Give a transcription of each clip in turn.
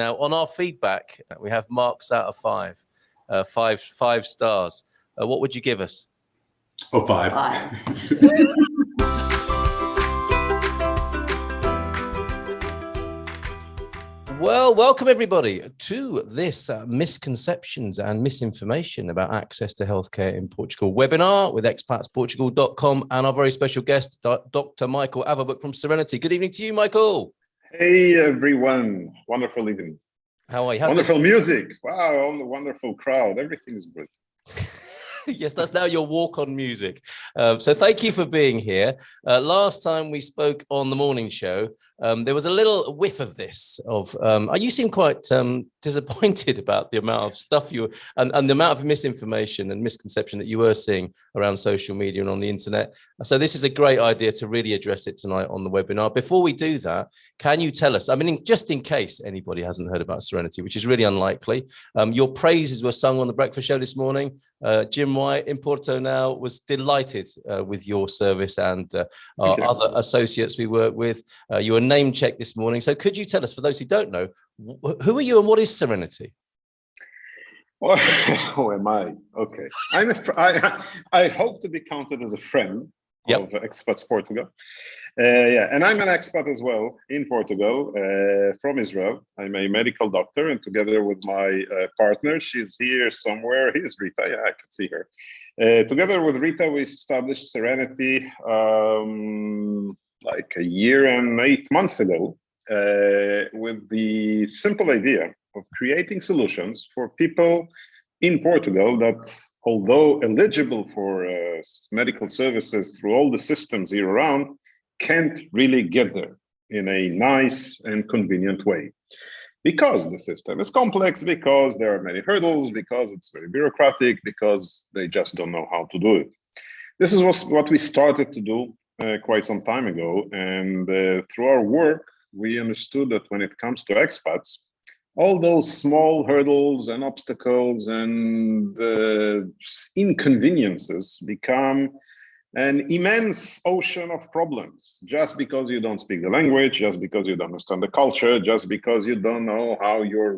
Now, on our feedback, we have marks out of five stars. What would you give us? Oh, 5. Well, welcome everybody to this Misconceptions and Misinformation about Access to Healthcare in Portugal webinar with expatsportugal.com and our very special guest, Dr. Michael Averbukh from Serenity. Good evening to you, Michael. Hey, everyone. Wonderful evening. How are you? Wonderful music. Wow, wonderful crowd. Everything's good. Yes, that's now your walk-on music. So thank you for being here. Last time we spoke on the morning show, there was a little whiff of this. You seem quite disappointed about the amount of stuff and the amount of misinformation and misconception that you were seeing around social media and on the internet. So this is a great idea to really address it tonight on the webinar. Before we do that, can you tell us, just in case anybody hasn't heard about Serenity, which is really unlikely, your praises were sung on the breakfast show this morning. Jim White in Porto now was delighted with your service and our other associates we work with. You were name checked this morning. So could you tell us, for those who don't know, who are you and what is Serenity? Well, who am I? Okay. I hope to be counted as a friend of Expats Portugal. And I'm an expat as well in Portugal, from Israel. I'm a medical doctor, and together with my partner, she's here somewhere. Here's Rita. Yeah, I can see her. Together with Rita, we established Serenity like a year and 8 months ago, with the simple idea of creating solutions for people in Portugal that, although eligible for medical services through all the systems year round, can't really get there in a nice and convenient way. Because the system is complex, because there are many hurdles, because it's very bureaucratic, because they just don't know how to do it. This is what we started to do quite some time ago. And through our work, we understood that when it comes to expats, all those small hurdles and obstacles and inconveniences become an immense ocean of problems, just because you don't speak the language, just because you don't understand the culture, just because you don't know how your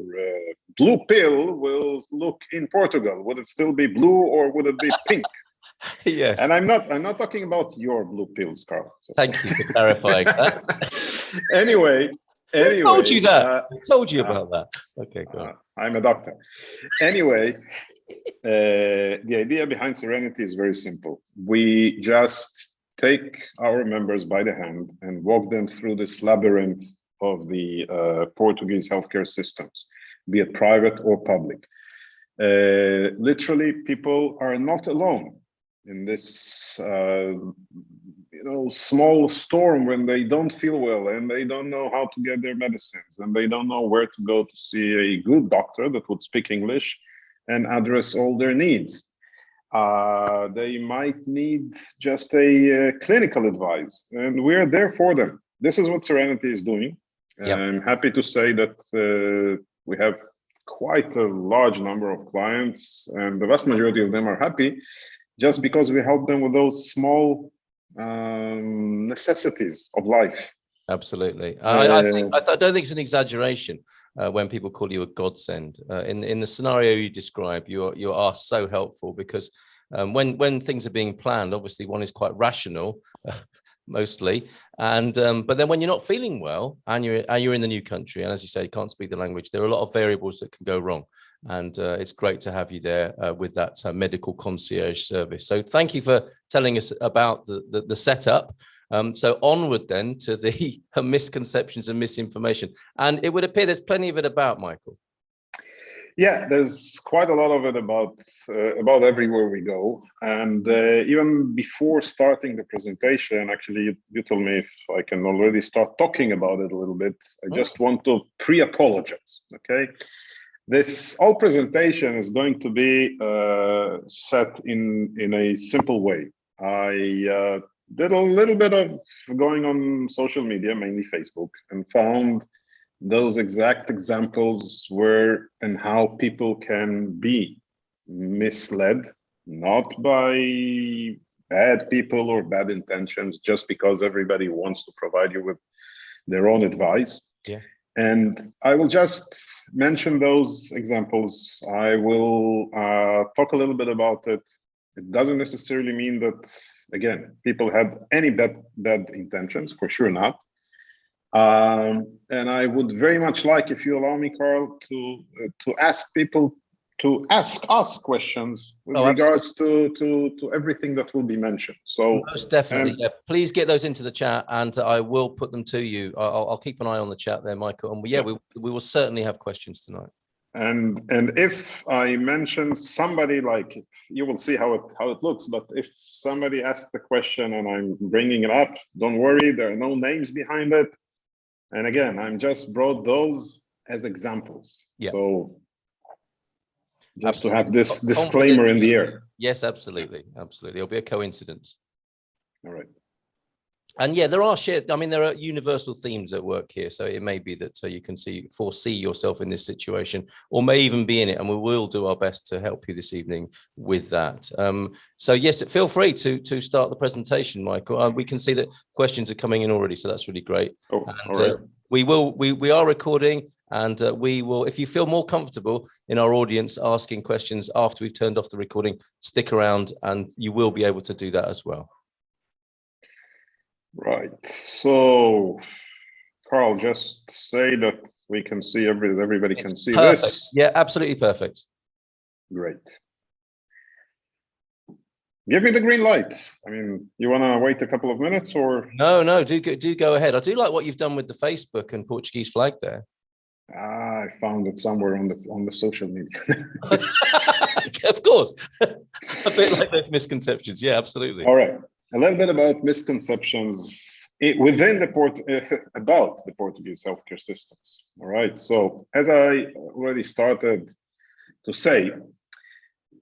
blue pill will look in Portugal. Would it still be blue or would it be pink? Yes. And I'm not talking about your blue pills, Carl. So. Thank you for clarifying that. Anyway, Who told you that? I told you about that. Okay, go on. I'm a doctor. Anyway, the idea behind Serenity is very simple. We just take our members by the hand and walk them through this labyrinth of the Portuguese healthcare systems, be it private or public. Literally, people are not alone in this small storm when they don't feel well and they don't know how to get their medicines and they don't know where to go to see a good doctor that would speak English and address all their needs. They might need just a clinical advice, and we're there for them. This is what Serenity is doing. Yep. I'm happy to say that we have quite a large number of clients, and the vast majority of them are happy just because we help them with those small necessities of life. Absolutely. I don't think it's an exaggeration when people call you a godsend. In the scenario you describe, you are so helpful because when things are being planned, obviously one is quite rational, mostly, and but then when you're not feeling well and you're in the new country, and as you say, you can't speak the language, there are a lot of variables that can go wrong. And it's great to have you there with that medical concierge service. So thank you for telling us about the setup. So onward then to the misconceptions and misinformation. And it would appear there's plenty of it about, Michael. Yeah, there's quite a lot of it about everywhere we go. And even before starting the presentation, actually, you told me if I can already start talking about it a little bit. I just want to pre-apologize, okay? This whole presentation is going to be set in a simple way. I did a little bit of going on social media, mainly Facebook, and found those exact examples where and how people can be misled, not by bad people or bad intentions, just because everybody wants to provide you with their own advice. Yeah. And I will just mention those examples. I will talk a little bit about it. It doesn't necessarily mean that, again, people had any bad intentions, for sure not. And I would very much like, if you allow me, Carl, to ask people to ask us questions with regards to everything that will be mentioned. So most definitely, yeah. Please get those into the chat, and I will put them to you. I'll keep an eye on the chat there, Michael. And we will certainly have questions tonight. And if I mention somebody, like, you will see how it looks. But if somebody asks the question and I'm bringing it up, don't worry, there are no names behind it. And again, I'm just brought those as examples. Yeah. So just to have this disclaimer in the air. Yes, absolutely. It'll be a coincidence. All right. And yeah, there are universal themes at work here. So it may be that you can foresee yourself in this situation, or may even be in it. And we will do our best to help you this evening with that. So yes, feel free to start the presentation, Michael. We can see that questions are coming in already, so that's really great. Oh, and, all right. We are recording, and we will, if you feel more comfortable in our audience asking questions after we've turned off the recording, stick around and you will be able to do that as well. Right. So, Carl, just say that we can see everybody can see perfect. this. Yeah, absolutely perfect. Great. Give me the green light. I mean, you want to wait a couple of minutes, or? No, do go ahead. I do like what you've done with the Facebook and Portuguese flag there. I found it somewhere on the social media. Of course. A bit like those misconceptions. Yeah, absolutely. All right. A little bit about misconceptions within about the Portuguese healthcare systems. All right. So as I already started to say,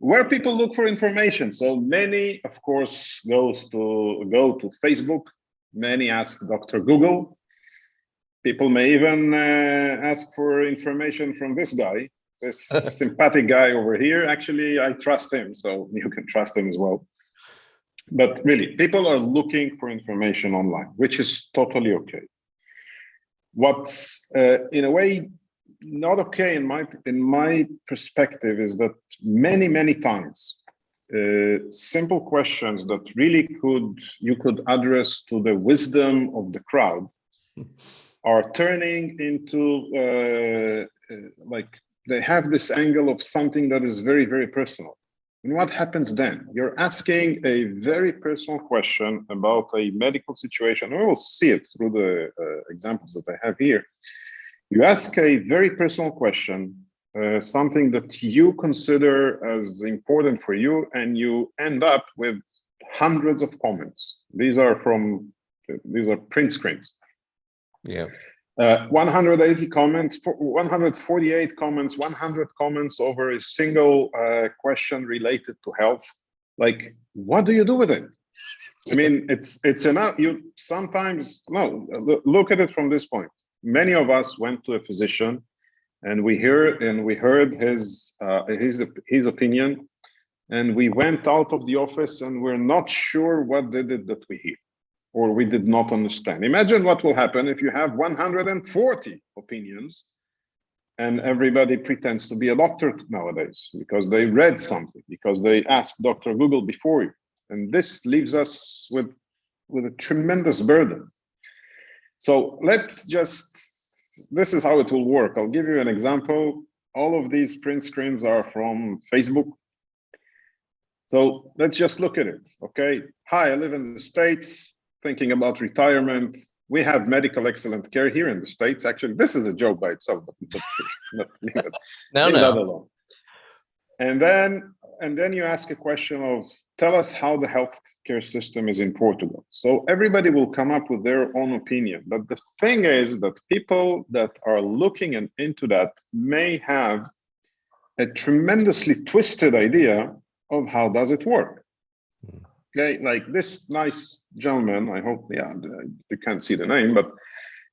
where people look for information. So many, of course, go to Facebook. Many ask Dr. Google. People may even ask for information from this guy, this sympathetic guy over here. Actually, I trust him, so you can trust him as well. But really, people are looking for information online, which is totally okay. What's in a way not okay in my perspective is that many times simple questions that really you could address to the wisdom of the crowd are turning into like they have this angle of something that is very personal. And what happens then? You're asking a very personal question about a medical situation. We will see it through the examples that I have here. You ask a very personal question, something that you consider as important for you, and you end up with hundreds of comments. These are print screens. Yeah. 180 comments, 148 comments, 100 comments over a single question related to health. Like, what do you do with it? I mean, it's enough. You sometimes, no, look at it from this point. Many of us went to a physician and we heard his opinion, and we went out of the office and we're not sure what did it that we hear, or we did not understand. Imagine what will happen if you have 140 opinions and everybody pretends to be a doctor nowadays because they read something, because they asked Dr. Google before you. And this leaves us with a tremendous burden. So this is how it will work. I'll give you an example. All of these print screens are from Facebook. So let's just look at it, okay? Hi, I live in the States, thinking about retirement. We have medical excellent care here in the States. Actually, this is a joke by itself, but leave that alone. And then you ask a question of, tell us how the healthcare system is in Portugal. So everybody will come up with their own opinion. But the thing is that people that are looking into that may have a tremendously twisted idea of how does it work. Okay, like this nice gentleman, I hope, you can't see the name, but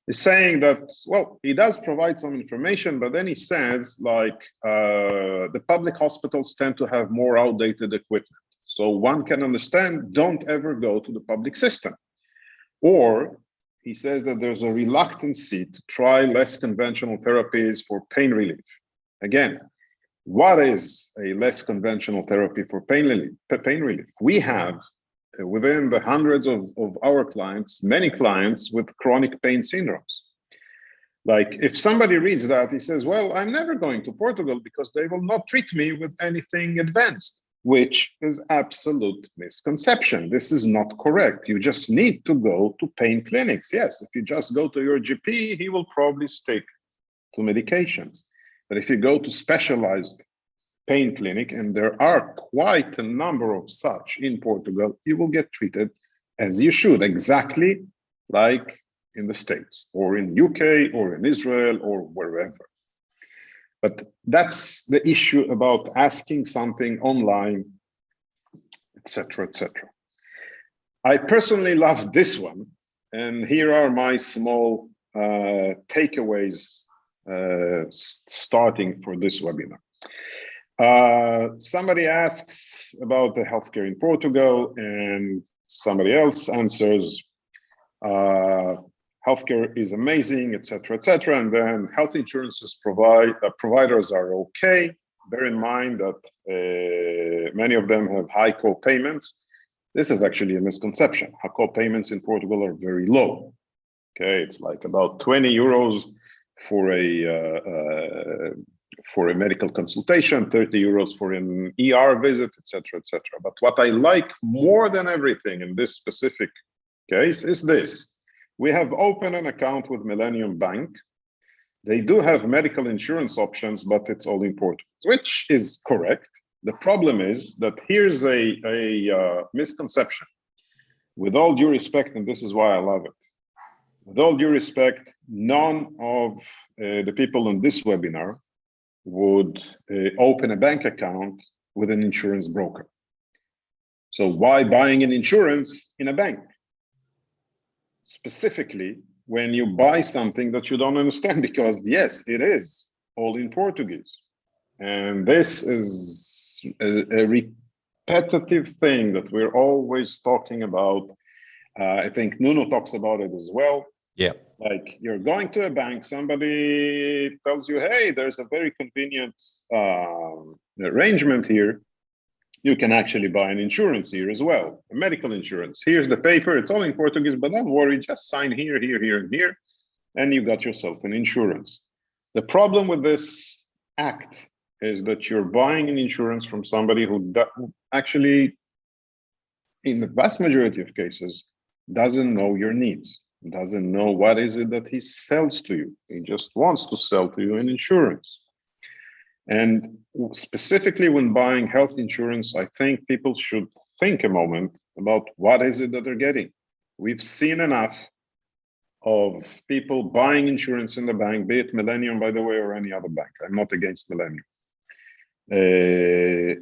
is saying that, well, he does provide some information, but then he says, like, the public hospitals tend to have more outdated equipment. So one can understand, don't ever go to the public system. Or he says that there's a reluctancy to try less conventional therapies for pain relief. Again, what is a less conventional therapy for pain relief? We have within the hundreds of our clients, many clients with chronic pain syndromes. Like if somebody reads that, he says, well, I'm never going to Portugal because they will not treat me with anything advanced, which is absolute misconception. This is not correct. You just need to go to pain clinics. Yes, if you just go to your GP, he will probably stick to medications. But if you go to specialized pain clinic, and there are quite a number of such in Portugal, you will get treated as you should, exactly like in the States or in UK or in Israel or wherever. But that's the issue about asking something online, etc., etc. I personally love this one, and here are my small takeaways starting for this webinar. Somebody asks about the healthcare in Portugal, and somebody else answers, healthcare is amazing, etc., etc. And then health insurances providers are okay. Bear in mind that many of them have high co-payments. This is actually a misconception. Co-payments in Portugal are very low. Okay, it's like about 20 euros for a medical consultation, 30 euros for an ER visit, etc., etc. But what I like more than everything in this specific case is this. We have opened an account with Millennium Bank. They do have medical insurance options, but it's all in Portuguese, which is correct. The problem is that here's a misconception. With all due respect, and this is why I love it, with all due respect, none of the people in this webinar would open a bank account with an insurance broker. So why buying an insurance in a bank? Specifically, when you buy something that you don't understand, because yes, it is all in Portuguese. And this is a repetitive thing that we're always talking about. I think Nuno talks about it as well. Yeah. Like you're going to a bank, somebody tells you, hey, there's a very convenient arrangement here. You can actually buy an insurance here as well, a medical insurance. Here's the paper, it's all in Portuguese, but don't worry, just sign here, here, here, and here, and you got yourself an insurance. The problem with this act is that you're buying an insurance from somebody who actually, in the vast majority of cases, doesn't know your needs, doesn't know what is it that he sells to you. He just wants to sell to you an insurance. And specifically when buying health insurance, I think people should think a moment about what is it that they're getting. We've seen enough of people buying insurance in the bank, be it Millennium, by the way, or any other bank. I'm not against Millennium.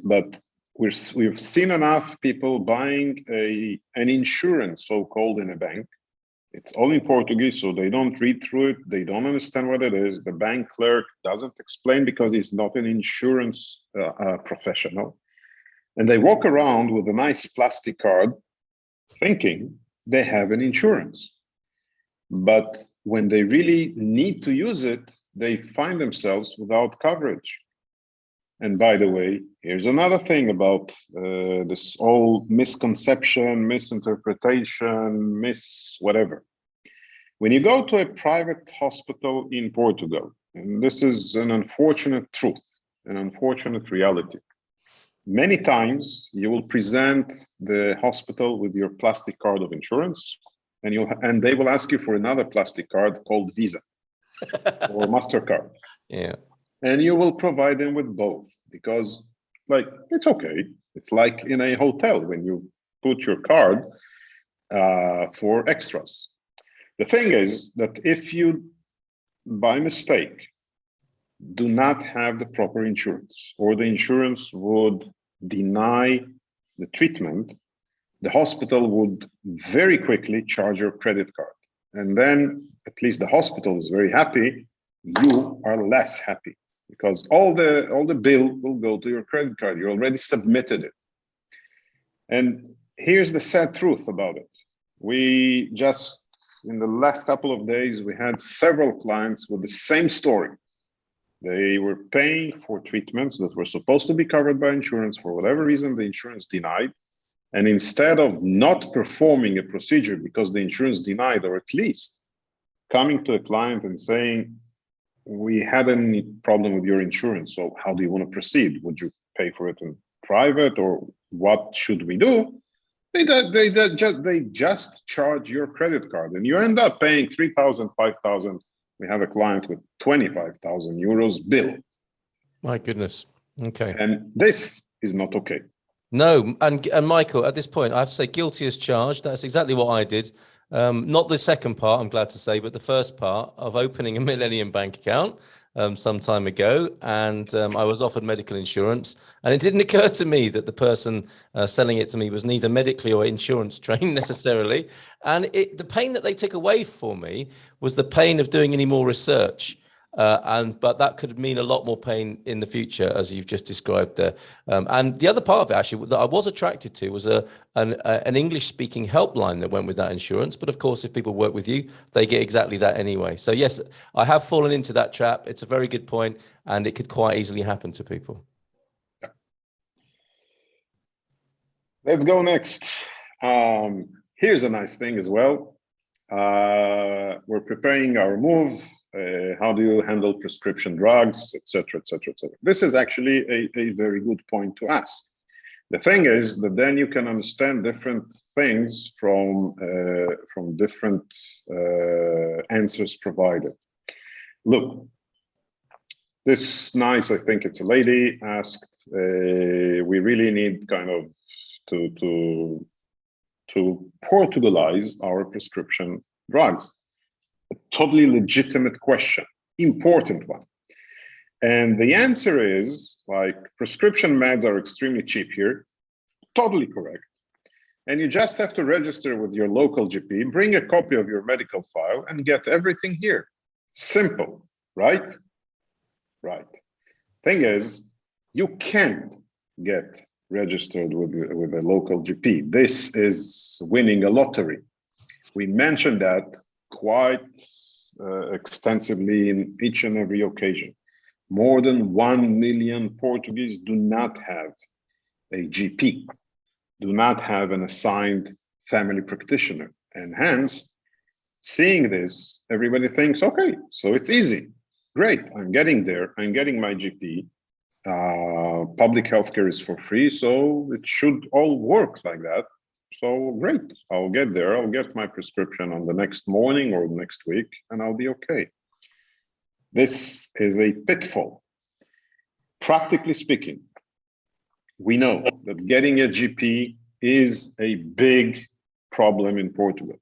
But we've seen enough people buying an insurance, so-called, in a bank. It's all in Portuguese, so they don't read through it. They don't understand what it is. The bank clerk doesn't explain because he's not an insurance professional. And they walk around with a nice plastic card thinking they have an insurance. But when they really need to use it, they find themselves without coverage. And by the way, here's another thing about this whole misconception, misinterpretation, whatever. When you go to a private hospital in Portugal, and this is an unfortunate truth, an unfortunate reality, many times you will present the hospital with your plastic card of insurance, and they will ask you for another plastic card called Visa or MasterCard. Yeah. And you will provide them with both because, like, it's okay. It's like in a hotel when you put your card for extras. The thing is that if you, by mistake, do not have the proper insurance, or the insurance would deny the treatment, the hospital would very quickly charge your credit card. And then at least the hospital is very happy. You are less happy, because all the bill will go to your credit card. You already submitted it. And here's the sad truth about it. We just in the last couple of days, we had several clients with the same story. They were paying for treatments that were supposed to be covered by insurance. For whatever reason, the insurance denied. And instead of not performing a procedure because the insurance denied, or at least coming to a client and saying, we had any problem with your insurance, so how do you want to proceed? Would you pay for it in private, or what should we do? They just charge your credit card, and you end up paying 3,000, 5,000. We have a client with 25,000 euros bill. My goodness. Okay. And this is not okay. No, and Michael, at this point, I have to say guilty as charged. That's exactly what I did. Not the second part, I'm glad to say, but the first part of opening a Millennium bank account some time ago. And I was offered medical insurance. And it didn't occur to me that the person selling it to me was neither medically or insurance trained necessarily. And the pain that they took away for me was the pain of doing any more research. But that could mean a lot more pain in the future, as you've just described there. And the other part of it, actually, that I was attracted to was an English-speaking helpline that went with that insurance. But of course, if people work with you, they get exactly that anyway. So yes, I have fallen into that trap. It's a very good point, and it could quite easily happen to people. Let's go next. Here's a nice thing as well. We're preparing our move. How do you handle prescription drugs, etc., etc., etc. This is actually a very good point to ask. The thing is that then you can understand different things from different answers provided. Look, this nice, I think it's a lady, asked, we really need kind of to Portugalize our prescription drugs. A totally legitimate question, important one. And the answer is, like, prescription meds are extremely cheap here. Totally correct. And you just have to register with your local GP, bring a copy of your medical file, and get everything here. Simple, right? Right. Thing is, you can't get registered with a local GP. This is winning a lottery. We mentioned that quite extensively in each and every occasion. More than 1 million Portuguese do not have a GP, do not have an assigned family practitioner. And hence, seeing this, everybody thinks, okay, so it's easy. Great, I'm getting there, I'm getting my GP. Public healthcare is for free, so it should all work like that. So great, I'll get there, I'll get my prescription on the next morning or next week, and I'll be okay. This is a pitfall. Practically speaking, we know that getting a GP is a big problem in Portugal.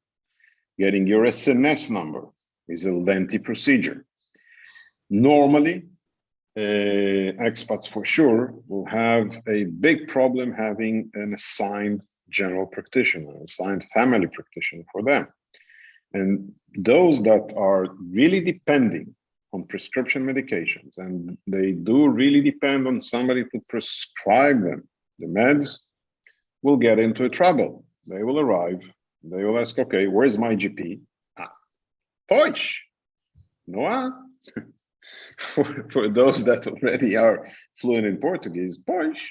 Getting your SNS number is a lengthy procedure. Normally, expats for sure will have a big problem having an assigned general practitioner, assigned family practitioner for them. And those that are really depending on prescription medications, and they do really depend on somebody to prescribe them the meds, will get into trouble. They will arrive, they will ask, okay, where's my GP? Pois, não há. For those that already are fluent in Portuguese, pois,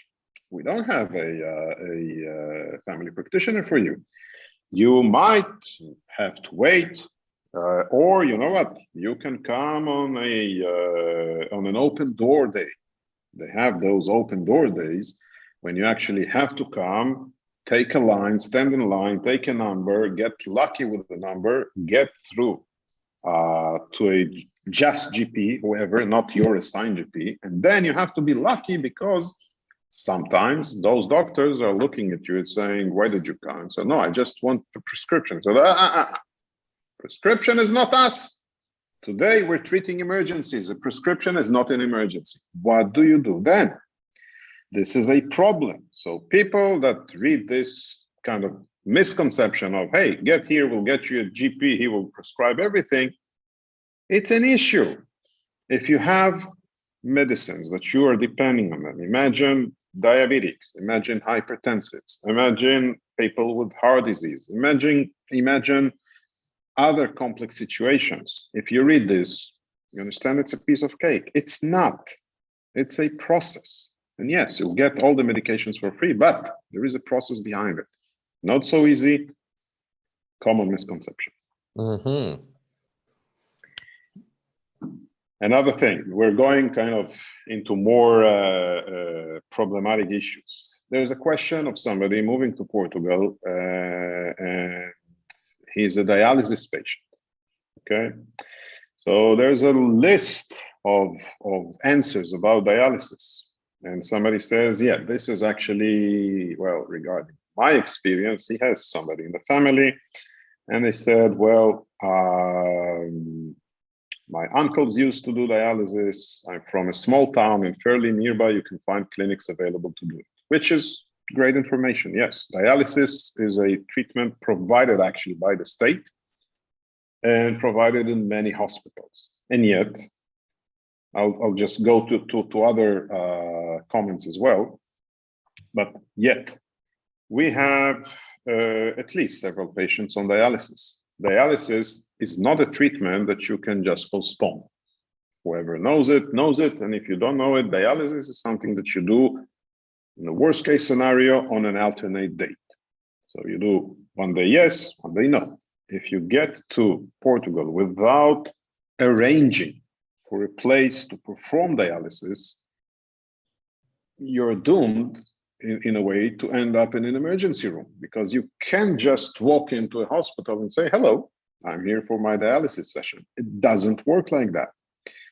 we don't have a family practitioner for you. You might have to wait, or you know what? You can come on an open door day. They have those open door days when you actually have to come, take a line, stand in line, take a number, get lucky with the number, get through to a just GP, whoever, not your assigned GP. And then you have to be lucky because sometimes those doctors are looking at you and saying, why did you come? So no, I just want a prescription. So prescription is not us. Today we're treating emergencies. A prescription is not an emergency. What do you do then? This is a problem. So people that read this kind of misconception of, hey, get here, we'll get you a GP, he will prescribe everything. It's an issue. If you have medicines that you are depending on them, imagine diabetics, imagine hypertensives, imagine people with heart disease, imagine other complex situations. If you read this, you understand it's a piece of cake. It's not. It's a process. And yes, you'll get all the medications for free, but there is a process behind it. Not so easy. Common misconception. Mm-hmm. Another thing, we're going kind of into more problematic issues. There's a question of somebody moving to Portugal, and he's a dialysis patient. Okay, so there's a list of answers about dialysis, and somebody says, yeah, this is actually, well, regarding my experience, he has somebody in the family, and they said, well, my uncles used to do dialysis. I'm from a small town and fairly nearby, you can find clinics available to do it, which is great information. Yes, dialysis is a treatment provided actually by the state and provided in many hospitals. And yet, I'll just go to other comments as well. But yet, we have at least several patients on dialysis. Dialysis is not a treatment that you can just postpone. Whoever knows it, and if you don't know it, dialysis is something that you do in the worst case scenario on an alternate date. So you do one day yes, one day no. If you get to Portugal without arranging for a place to perform dialysis, you're doomed in a way to end up in an emergency room, because you can't just walk into a hospital and say, hello, I'm here for my dialysis session. It doesn't work like that.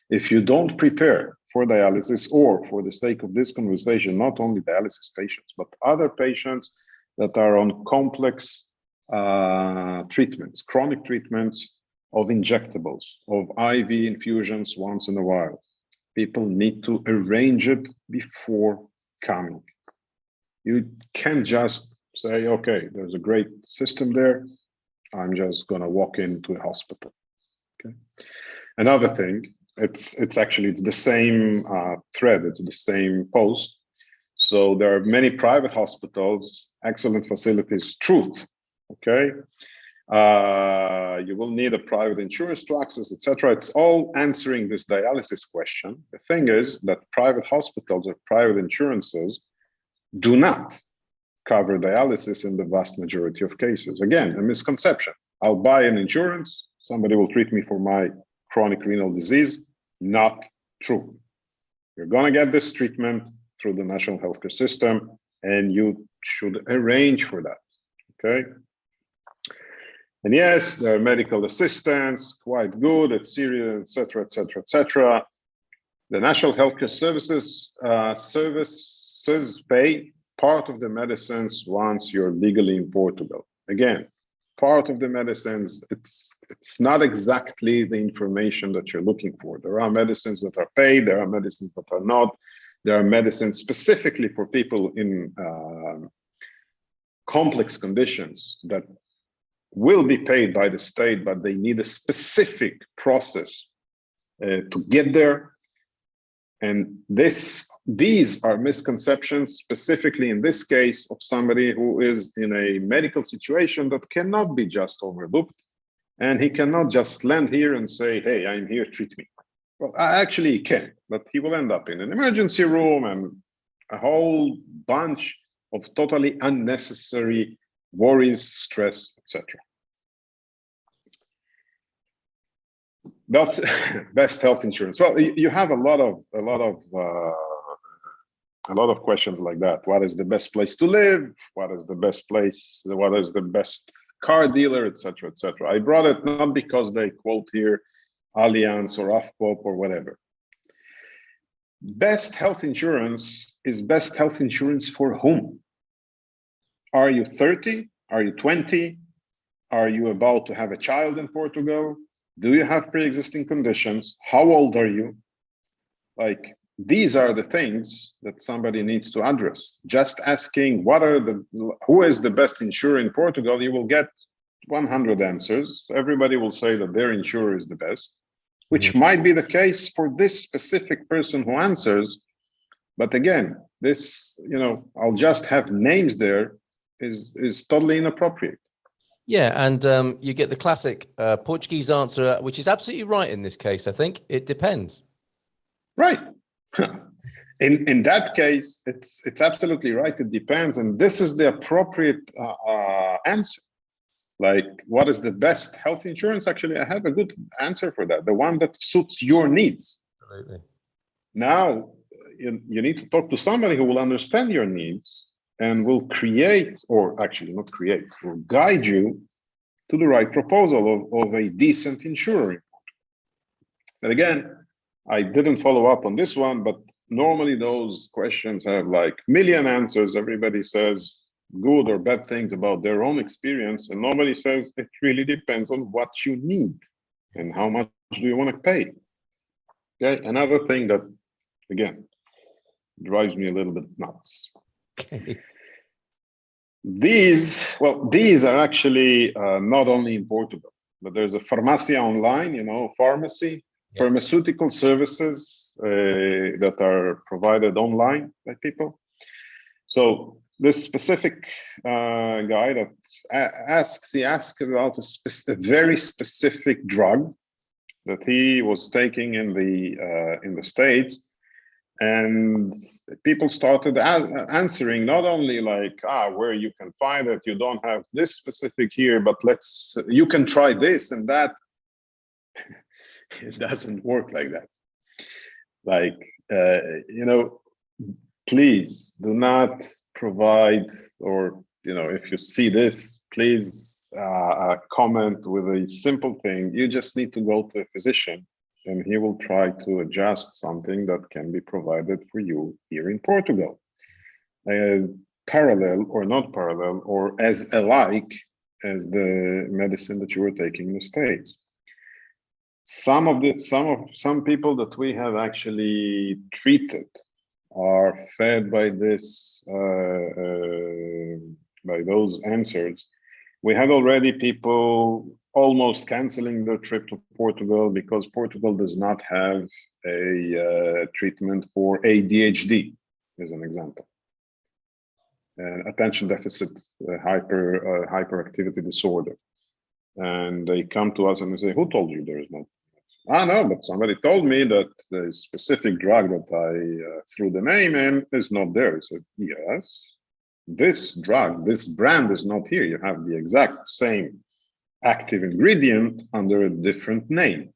If you don't prepare for dialysis, or for the sake of this conversation, not only dialysis patients, but other patients that are on complex treatments, chronic treatments of injectables, of IV infusions once in a while, people need to arrange it before coming. You can't just say, okay, there's a great system there, I'm just gonna walk into a hospital. Okay. Another thing, it's the same thread, it's the same post. So there are many private hospitals, excellent facilities, truth. Okay. You will need a private insurance to access, etc. It's all answering this dialysis question. The thing is that private hospitals or private insurances do not cover dialysis in the vast majority of cases. Again, a misconception. I'll buy an insurance, somebody will treat me for my chronic renal disease. Not true. You're going to get this treatment through the national healthcare system, and you should arrange for that. Okay. And yes, there are medical assistants, quite good at Syria, etc., etc., etc. The national healthcare services pay part of the medicines once you're legally in Portugal. Again, part of the medicines, it's not exactly the information that you're looking for. There are medicines that are paid, there are medicines that are not. There are medicines specifically for people in complex conditions that will be paid by the state, but they need a specific process to get there. And these are misconceptions, specifically in this case of somebody who is in a medical situation that cannot be just overlooked. And he cannot just land here and say, hey, I'm here, treat me. Well, actually he can, but he will end up in an emergency room and a whole bunch of totally unnecessary worries, stress, etc. Best health insurance. Well, you have a lot of questions like that. What is the best place to live? What is the best place? What is the best car dealer, etc., etc. I brought it not because they quote here Allianz or Afpop or whatever. Best health insurance is best health insurance for whom? Are you 30? Are you 20? Are you about to have a child in Portugal? Do you have pre-existing conditions? How old are you? Like, these are the things that somebody needs to address. Just asking who is the best insurer in Portugal, you will get 100 answers. Everybody will say that their insurer is the best, which might be the case for this specific person who answers. But again, this, I'll just have names there is totally inappropriate. Yeah, and you get the classic Portuguese answer, which is absolutely right in this case. I think it depends. Right. In that case, it's absolutely right. It depends, and this is the appropriate answer. Like, what is the best health insurance? Actually, I have a good answer for that. The one that suits your needs. Absolutely. Now, you need to talk to somebody who will understand your needs and will create, or actually not create, will guide you to the right proposal of a decent insurer. And again, I didn't follow up on this one, but normally those questions have like million answers. Everybody says good or bad things about their own experience, and nobody says it really depends on what you need and how much do you want to pay. Okay, another thing that, again, drives me a little bit nuts. Okay. These are actually not only in Portugal, but there's a farmacia online, pharmacy, Yeah. pharmaceutical services that are provided online by people. So this specific guy that asks about a very specific drug that he was taking in the States. And people started answering not only like, where you can find it, you don't have this specific here, but you can try this and that. It doesn't work like that. Like, please do not provide, or, if you see this, please comment with a simple thing. You just need to go to a physician, and he will try to adjust something that can be provided for you here in Portugal. Parallel or not parallel, or as alike as the medicine that you were taking in the States. Some people that we have actually treated are fed by this, by those answers. We had already people almost canceling their trip to Portugal because Portugal does not have a treatment for ADHD, as an example. Attention deficit hyperactivity disorder. And they come to us and they say, who told you there is no? No, but somebody told me that the specific drug that I threw the name in is not there. So yes, this drug, this brand is not here. You have the exact same active ingredient under a different name.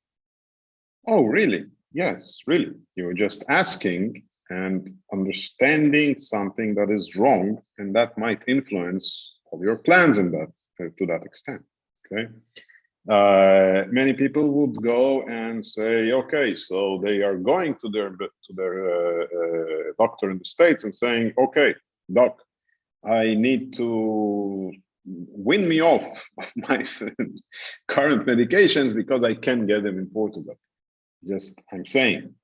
Oh, really? Yes, really. You're just asking and understanding something that is wrong, and that might influence all your plans in that to that extent. Okay. Many people would go and say, okay, so they are going to their doctor in the States and saying, okay, doc, I need to win me off of my current medications because I can't get them in Portugal. I'm saying,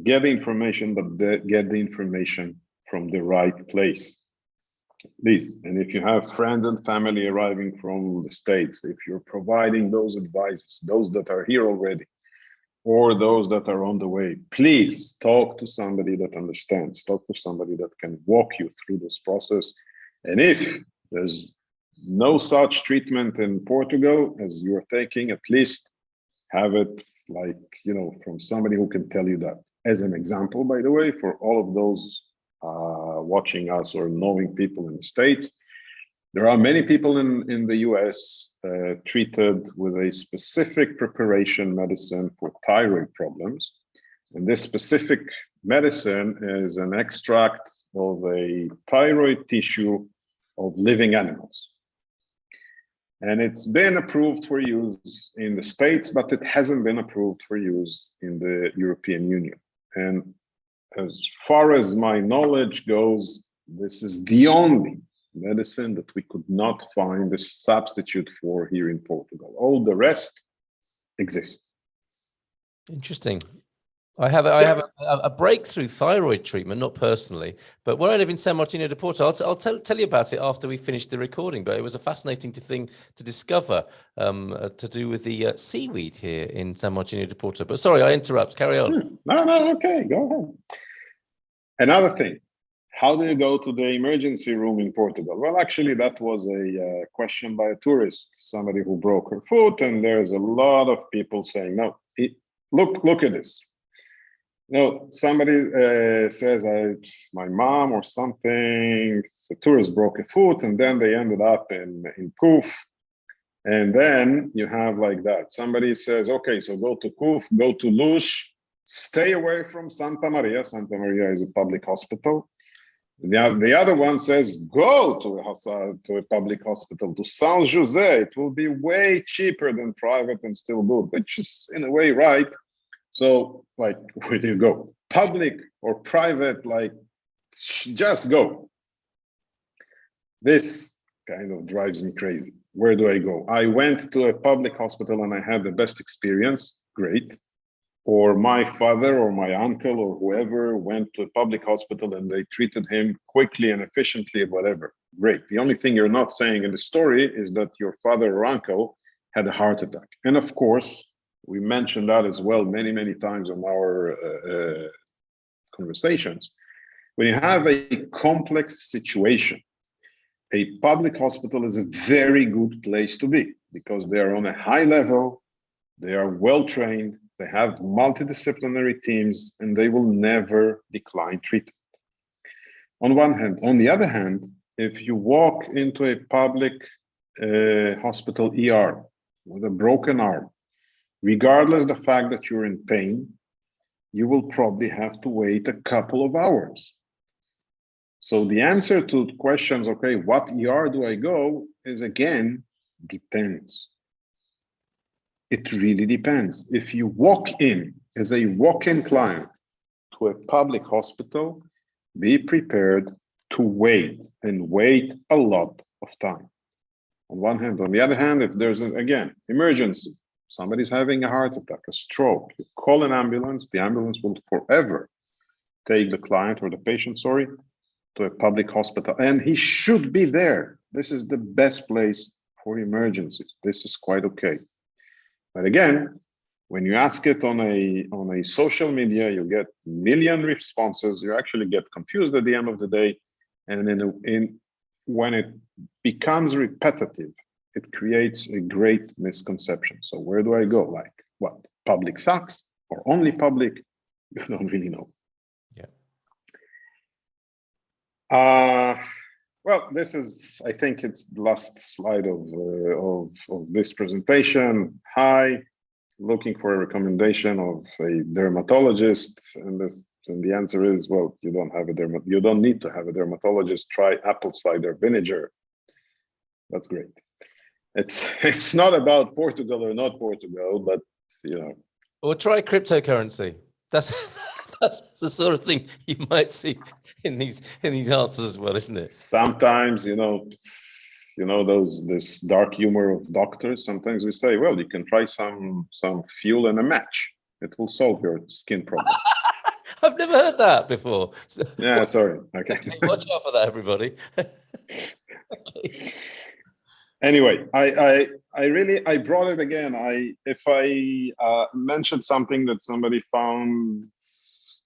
get the information, but get the information from the right place. Please, and if you have friends and family arriving from the States, if you're providing those advices, those that are here already, or those that are on the way, please talk to somebody that understands, talk to somebody that can walk you through this process. And if there's no such treatment in Portugal as you're taking, at least have it like, from somebody who can tell you that. As an example, by the way, for all of those watching us or knowing people in the States, there are many people in the US treated with a specific preparation medicine for thyroid problems. And this specific medicine is an extract of a thyroid tissue of living animals. And it's been approved for use in the States, but it hasn't been approved for use in the European Union. And as far as my knowledge goes, this is the only medicine that we could not find a substitute for here in Portugal. All the rest exist. Interesting. I have a breakthrough thyroid treatment, not personally, but where I live in San Martino de Porto, I'll tell you about it after we finish the recording. But it was a fascinating thing to discover to do with the seaweed here in San Martino de Porto. But sorry, I interrupt. Carry on. No, okay, go ahead. Another thing, how do you go to the emergency room in Portugal? Well, actually, that was a question by a tourist, somebody who broke her foot, and there's a lot of people saying, no, look at this. No, somebody says, my mom or something, the tourist broke a foot, and then they ended up in Kuf. And then you have like that. Somebody says, okay, so go to Kuf, go to Luz, stay away from Santa Maria. Santa Maria is a public hospital. The other one says, go to a public hospital, to San Jose. It will be way cheaper than private and still good, which is in a way right. So, like, where do you go? Public or private? Like, just go. This kind of drives me crazy. Where do I go? I went to a public hospital and I had the best experience. Great. Or my father or my uncle or whoever went to a public hospital and they treated him quickly and efficiently, whatever. Great. The only thing you're not saying in the story is that your father or uncle had a heart attack. And of course, we mentioned that as well many, many times in our conversations. When you have a complex situation, a public hospital is a very good place to be because they are on a high level, they are well trained, they have multidisciplinary teams, and they will never decline treatment. On one hand. On the other hand, if you walk into a public hospital ER with a broken arm, regardless of the fact that you're in pain, you will probably have to wait a couple of hours. So the answer to questions, okay, what ER do I go, is again, depends. It really depends. If you walk in as a walk-in client to a public hospital, be prepared to wait and wait a lot of time. On one hand. On the other hand, if there's an, again, emergency, somebody's having a heart attack, a stroke, you call an ambulance, the ambulance will forever take the client or the patient, sorry, to a public hospital, and he should be there. This is the best place for emergencies. This is quite okay. But again, when you ask it on a social media, you get a million responses. You actually get confused at the end of the day, and when it becomes repetitive, it creates a great misconception. So where do I go? Like what? Public sucks or only public? You don't really know. Well, this is, I think it's the last slide of this presentation. Hi, looking for a recommendation of a dermatologist, and the answer is, well, you don't need to have a dermatologist. Try apple cider vinegar. That's great. It's not about Portugal or not Portugal, but you know. Or try cryptocurrency. That's the sort of thing you might see in these answers as well, isn't it? Sometimes, this dark humor of doctors. Sometimes we say, well, you can try some fuel and a match. It will solve your skin problem. I've never heard that before. So, yeah, sorry. Okay. Watch out for that, everybody. Okay. Anyway, I brought it again. If I mentioned something that somebody found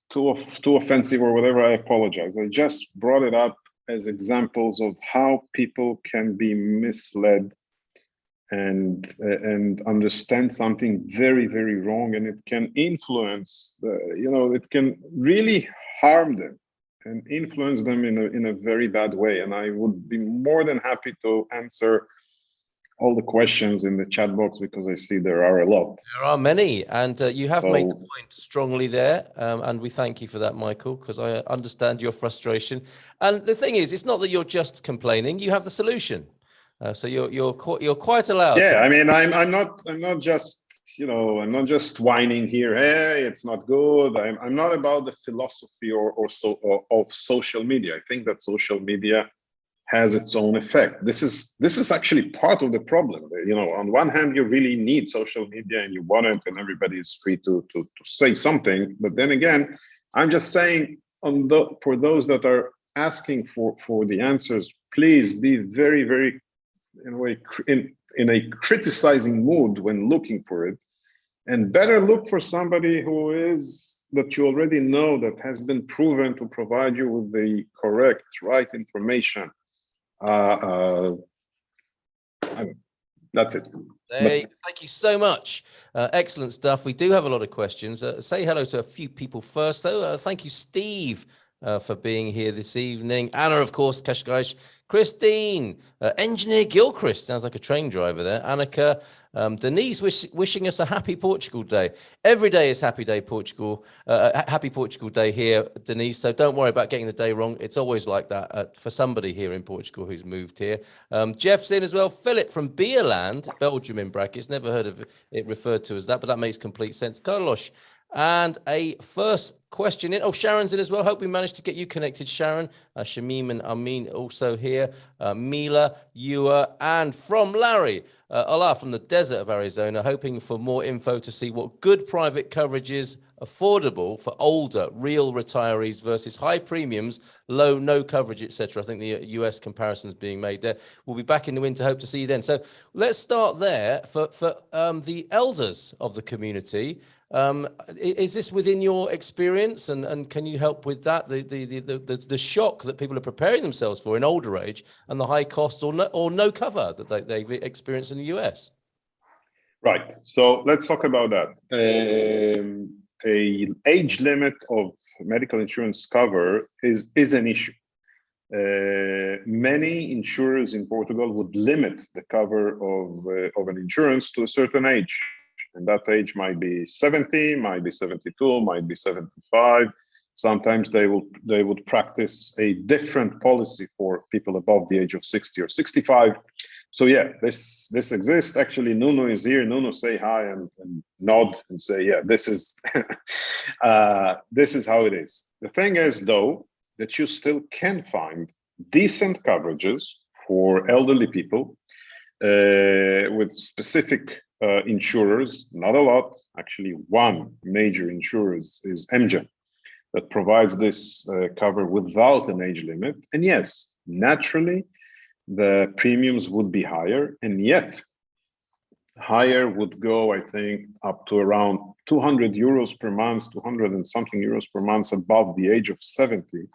too offensive or whatever, I apologize. I just brought it up as examples of how people can be misled and understand something very, very wrong, and it can influence, it can really harm them and influence them in a very bad way. And I would be more than happy to answer all the questions in the chat box, because I see there are a lot. There are many, and you have made the point strongly there, and we thank you for that, Michael, because I understand your frustration. And the thing is, it's not that you're just complaining; you have the solution. So you're quite allowed. Yeah, I mean, I'm not just I'm not just whining here. Hey, it's not good. I'm not about the philosophy or of social media. I think that social media has its own effect. This is actually part of the problem. On one hand, you really need social media and you want it, and everybody is free to say something. But then again, I'm just saying, for those that are asking for the answers, please be very, very, in a way, in a criticizing mood when looking for it, and better look for somebody who is that you already know that has been proven to provide you with the correct, right information. That's it. Hey, thank you so much. Excellent stuff. We do have a lot of questions. Say hello to a few people first, though. Thank you, Steve, for being here this evening. Anna, of course, Kashkaish. Christine, Engineer Gilchrist, sounds like a train driver there. Annika, Denise wishing us a happy Portugal Day. Every day is Happy Day Portugal, Happy Portugal Day here, Denise. So don't worry about getting the day wrong. It's always like that for somebody here in Portugal who's moved here. Jeff's in as well. Philip from Beerland, Belgium in brackets. Never heard of it referred to as that, but that makes complete sense. Carlos. And a first question in. Oh, Sharon's in as well. Hope we managed to get you connected, Sharon. Shamim and Amin also here. Mila, Ewa, and from Larry. Ola from the desert of Arizona, hoping for more info to see what good private coverage is affordable for older, real retirees versus high premiums, low, no coverage, etc. I think the US comparisons being made there. We'll be back in the winter. Hope to see you then. So let's start there for the elders of the community. Is this within your experience, and can you help with that? The shock that people are preparing themselves for in older age, and the high costs or no cover that they've experienced in the US. Right. So let's talk about that. A age limit of medical insurance cover is an issue. Many insurers in Portugal would limit the cover of an insurance to a certain age. And that age might be 70, might be 72, might be 75. Sometimes they would practice a different policy for people above the age of 60 or 65. So yeah, this exists. Actually, Nuno is here. Nuno, say hi and nod and say, yeah, this is this is how it is. The thing is, though, that you still can find decent coverages for elderly people with specific insurers. Not a lot, actually. One major insurer is MGen that provides this cover without an age limit. And yes, naturally, the premiums would be higher, and yet higher would go, I think, up to around 200 euros per month, 200 and something euros per month above the age of 70,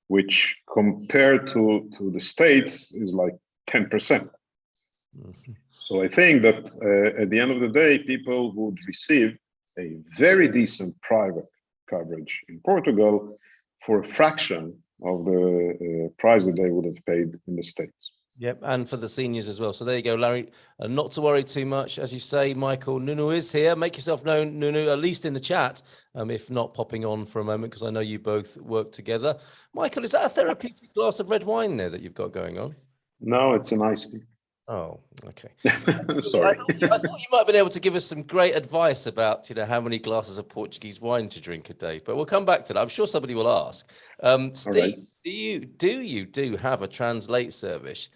which compared to the States is like 10%. Mm-hmm. So I think that at the end of the day, people would receive a very decent private coverage in Portugal for a fraction of the price that they would have paid in the States. Yep, and for the seniors as well. So there you go, Larry. Not to worry too much. As you say, Michael, Nuno is here. Make yourself known, Nuno, at least in the chat, if not popping on for a moment, because I know you both work together. Michael, is that a therapeutic glass of red wine there that you've got going on? No, it's an iced tea. Oh, okay. Sorry. I thought you might have been able to give us some great advice about, how many glasses of Portuguese wine to drink a day, but we'll come back to that. I'm sure somebody will ask. Steve, right. Do you have a translate service?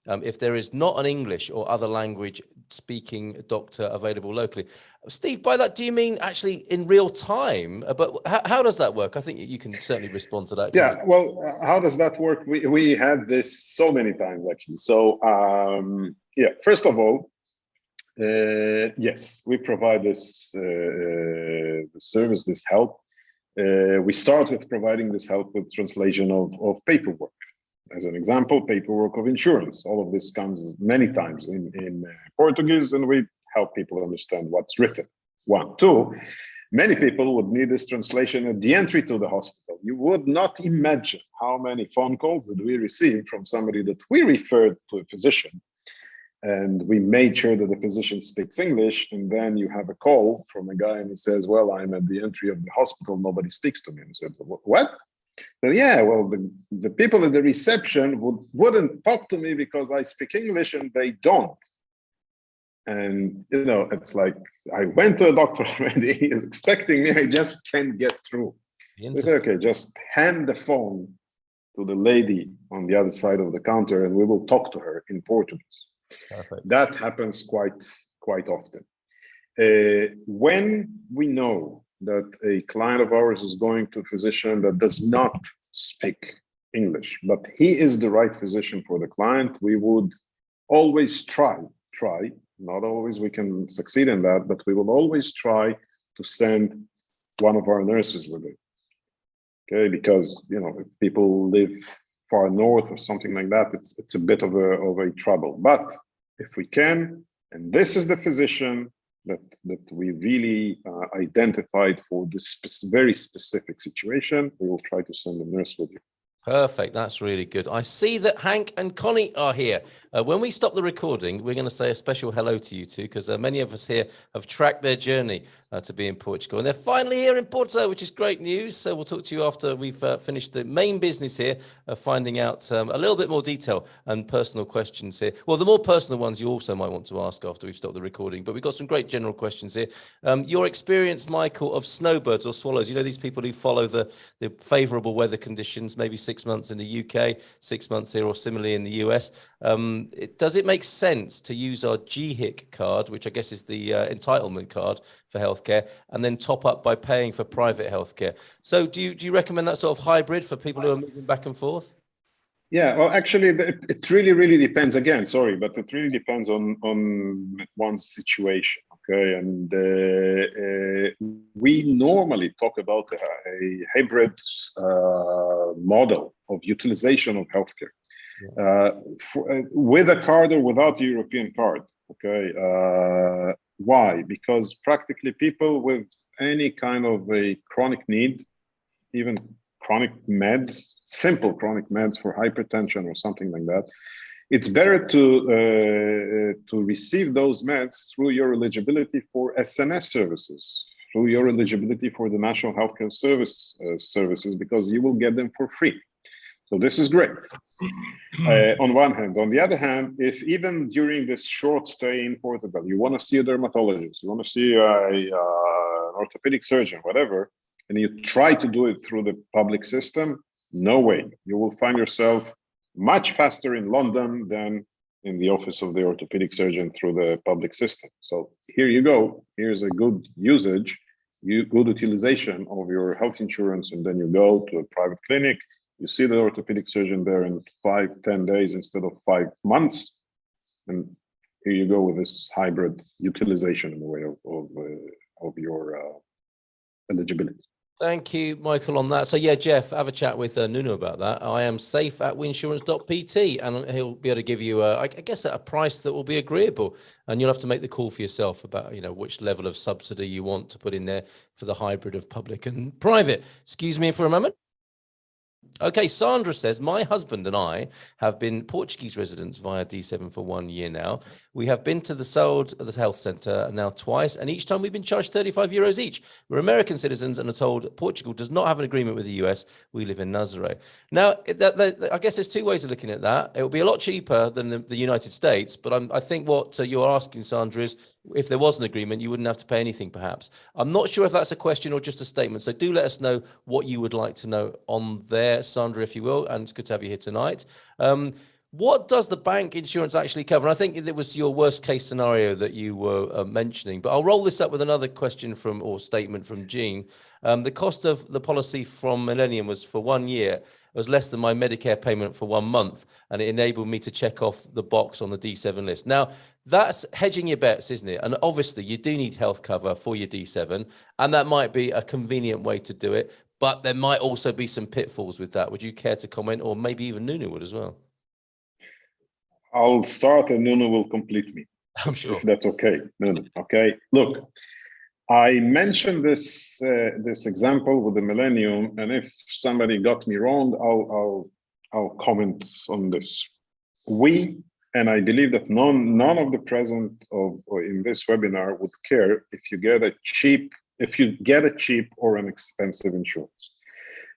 If there is not an English or other language speaking doctor available locally? Steve, by that, do you mean actually in real time? But how does that work? I think you can certainly respond to that. Yeah, well, how does that work? We had this so many times, actually. So, yeah, first of all, yes, we provide this service, this help. We start with providing this help with translation of paperwork. As an example, paperwork of insurance. All of this comes many times in Portuguese, and we help people understand what's written. 1, 2, many people would need this translation at the entry to the hospital. You would not imagine how many phone calls that we received from somebody that we referred to a physician, and we made sure that the physician speaks English, and then you have a call from a guy and he says, well, I'm at the entry of the hospital, nobody speaks to me. And said, what? So yeah, well, the people at the reception wouldn't talk to me because I speak English and they don't. And, it's like, I went to a doctor already, he is expecting me, I just can't get through. I said, okay, just hand the phone to the lady on the other side of the counter and we will talk to her in Portuguese. Perfect. That happens quite often. When we know that a client of ours is going to a physician that does not speak English, but he is the right physician for the client, we would always try, not always we can succeed in that, but we will always try to send one of our nurses with it. Okay, because if people live far north or something like that, it's a bit of a trouble. But if we can, and this is the physician that we really identified for this very specific situation, we will try to send a nurse with you. Perfect. That's really good. I see that Hank and Connie are here. When we stop the recording, we're going to say a special hello to you two, because many of us here have tracked their journey to be in Portugal. And they're finally here in Porto, which is great news. So we'll talk to you after we've finished the main business here, finding out a little bit more detail and personal questions here. Well, the more personal ones you also might want to ask after we've stopped the recording. But we've got some great general questions here. Your experience, Michael, of snowbirds or swallows, these people who follow the favourable weather conditions, maybe 6 months in the UK, 6 months here, or similarly in the US. Does it make sense to use our GHIC card, which I guess is the entitlement card for healthcare, and then top up by paying for private healthcare? So do you recommend that sort of hybrid for people who are moving back and forth? Yeah, well, actually, it really depends. Again, sorry, but it really depends on one's situation. Okay, and we normally talk about a hybrid model of utilization of healthcare, with a card or without a European card. Okay, why? Because practically people with any kind of a chronic need, even chronic meds, simple chronic meds for hypertension or something like that, it's better to receive those meds through your eligibility for SNS services, through your eligibility for the National Healthcare Services, because you will get them for free. So this is great. On one hand. On the other hand, if even during this short stay in Portugal, you want to see a dermatologist, you want to see an orthopedic surgeon, whatever, and you try to do it through the public system, no way. You will find yourself much faster in London than in the office of the orthopedic surgeon through the public system. So here you go. Here's a good usage, good utilization of your health insurance, and then you go to a private clinic. You see the orthopedic surgeon there in 5-10 days instead of 5 months, and here you go with this hybrid utilization in the way of your eligibility. Thank you, Michael, on that. So yeah, Jeff, have a chat with Nuno about that. I am safe at winsurance.pt, and he'll be able to give you, I guess, at a price that will be agreeable. And you'll have to make the call for yourself about, which level of subsidy you want to put in there for the hybrid of public and private. Excuse me for a moment. Okay, Sandra says, my husband and I have been Portuguese residents via D7 for 1 year now. We have been to the health centre now twice, and each time we've been charged €35 each. We're American citizens and are told Portugal does not have an agreement with the US. We live in Nazaré. Now, I guess there's two ways of looking at that. It will be a lot cheaper than the United States, but I think what you're asking, Sandra, is if there was an agreement, you wouldn't have to pay anything, perhaps. I'm not sure if that's a question or just a statement. So do let us know what you would like to know on there, Sandra, if you will. And it's good to have you here tonight. What does the bank insurance actually cover? And I think it was your worst case scenario that you were mentioning, but I'll roll this up with another question or statement from Jean. The cost of the policy from Millennium was for 1 year. It was less than my Medicare payment for 1 month, and it enabled me to check off the box on the D7 list. Now, that's hedging your bets, isn't it? And obviously, you do need health cover for your D7, and that might be a convenient way to do it, but there might also be some pitfalls with that. Would you care to comment, or maybe even Nuno would as well? I'll start and Nuno will complete me. I'm sure. If that's okay. Nuno, okay. Look, I mentioned this example with the Millennium, and if somebody got me wrong, I'll comment on this. And I believe that none of the present in this webinar would care if you get a cheap or an expensive insurance.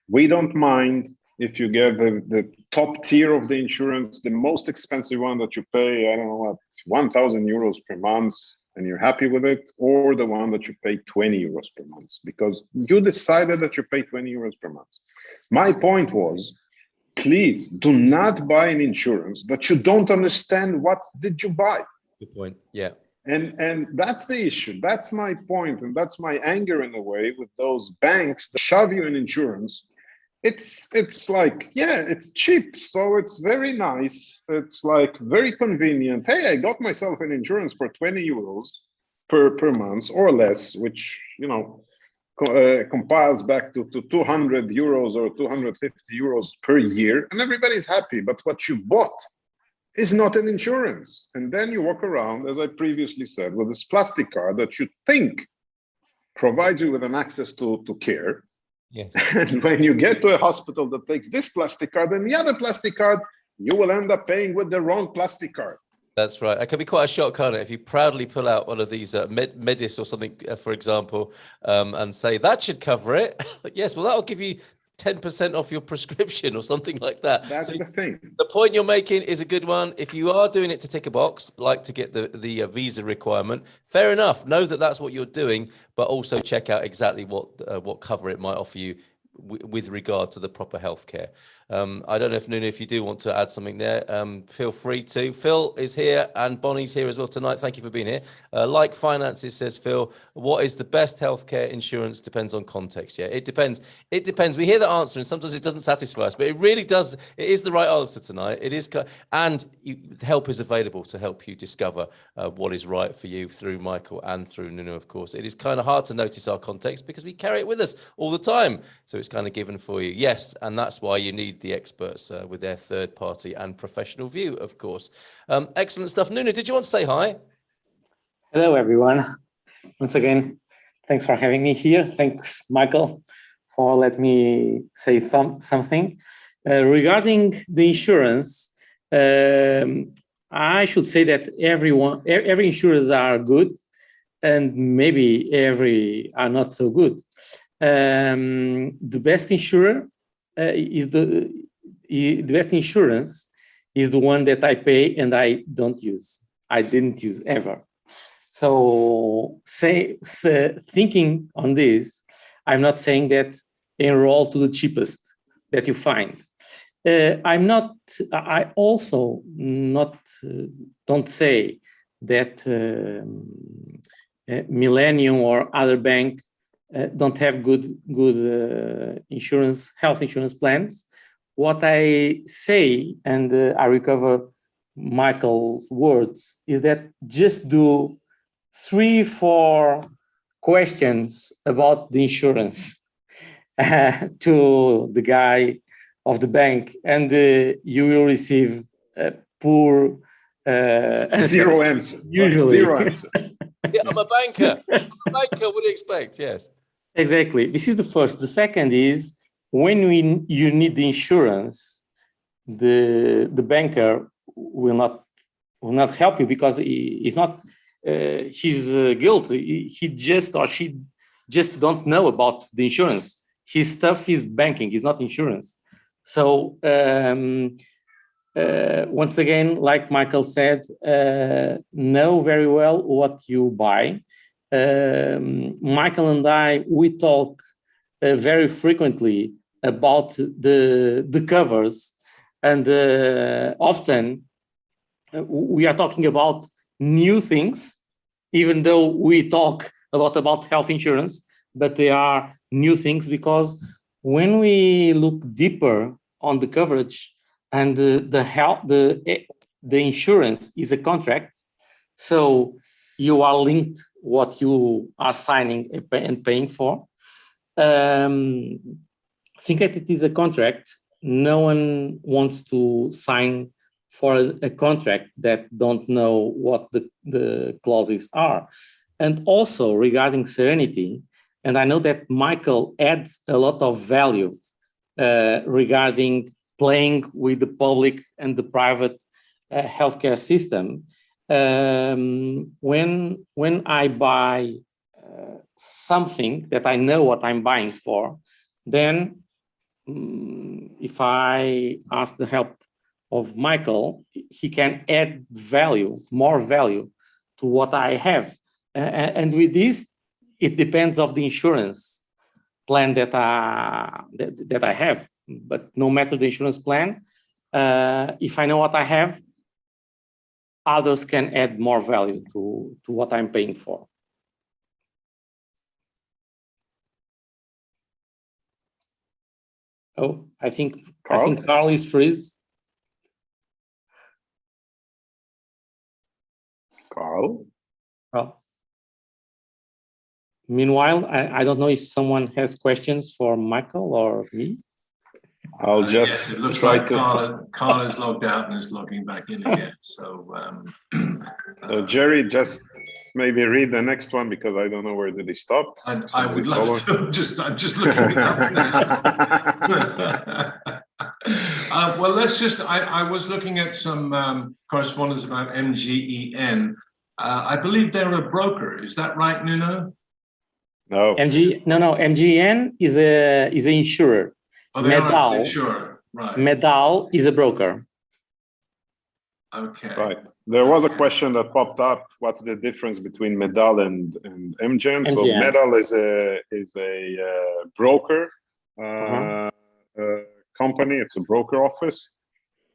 We don't mind if you get the top tier of the insurance, the most expensive one that you pay, I don't know what, 1,000 euros per month, and you're happy with it, or the one that you pay 20 euros per month, because you decided that you pay 20 euros per month. My point was, please do not buy an insurance that you don't understand what did you buy. Good point. Yeah. And that's the issue. That's my point, and that's my anger in a way with those banks that shove you in insurance. It's like, yeah, it's cheap, so it's very nice. It's like very convenient. Hey, I got myself an insurance for 20 euros per month or less, which, compiles back to 200 euros or 250 euros per year, and everybody's happy. But what you bought is not an insurance. And then you walk around, as I previously said, with this plastic card that you think provides you with an access to care. Yes. And when you get to a hospital that takes this plastic card and the other plastic card, you will end up paying with the wrong plastic card. That's right. It can be quite a shock, can't it? If you proudly pull out one of these Medis or something, for example, and say that should cover it. Yes, well, that'll give you 10% off your prescription or something like that. That's So the thing. the point you're making is a good one. If you are doing it to tick a box, like to get the visa requirement, fair enough. Know that that's what you're doing, but also check out exactly what cover it might offer you with regard to the proper healthcare. I don't know if Nuno, if you do want to add something there, feel free to. Phil is here and Bonnie's here as well tonight. Thank you for being here. Like finances, says Phil, what is the best healthcare insurance depends on context. Yeah, it depends. It depends. We hear the answer and sometimes it doesn't satisfy us, but it really does. It is the right answer tonight. It is, and help is available to help you discover what is right for you through Michael and through Nuno, of course. It is kind of hard to notice our context because we carry it with us all the time. So it's kind of given for you. Yes, and that's why you need the experts with their third party and professional view, of course. Excellent stuff. Nuno, did you want to say hi? Hello, everyone. Once again, thanks for having me here. Thanks, Michael, for letting me say something. Regarding the insurance, I should say that every insurers are good and maybe every are not so good. The best insurer the best insurance is the one that I pay and I don't use. I didn't use ever. So thinking on this, I'm not saying that enroll to the cheapest that you find. I also don't say that Millennium or other bank don't have good health insurance plans. What I say, and I recover Michael's words, is that just do 3-4 questions about the insurance to the guy of the bank, and you will receive poor zero answer. Usually. Zero answer. Yeah, I'm a banker. What do you expect? Yes. Exactly. This is the first. The second is when you need the insurance, the banker will not help you because he's guilty. He just or she just don't know about the insurance. His stuff is banking. It's not insurance. So once again, like Michael said, know very well what you buy. Michael and we talk very frequently about the covers, and often we are talking about new things, even though we talk a lot about health insurance, but they are new things because when we look deeper on the coverage and the insurance is a contract, so you are linked what you are signing and paying for. Think that it is a contract. No one wants to sign for a contract that don't know what the clauses are. And also regarding Serenity, and I know that Michael adds a lot of value regarding playing with the public and the private healthcare system. When I buy something that I know what I'm buying for, then if I ask the help of Michael, he can add more value to what I have. And with this, it depends of the insurance plan that I have. But no matter the insurance plan, if I know what I have, others can add more value to what I'm paying for. Oh, I think Carl is freeze. Carl? Oh. Meanwhile, I don't know if someone has questions for Michael or me. I'll just yes, it looks try like Carl is logged out and is logging back in again. So, Jerry, just maybe read the next one because I don't know where did he stop. I would love to. I'm just looking it up now. Well, let's just. I was looking at some correspondence about MGEN. I believe they're a broker. Is that right, Nuno? No. MGN is an insurer. Oh, they are Medal, an insurer, right? Medal is a broker. Okay. Right. There was a question that popped up. What's the difference between Medal and MGen? So MGN. Medal is a broker company. It's a broker office,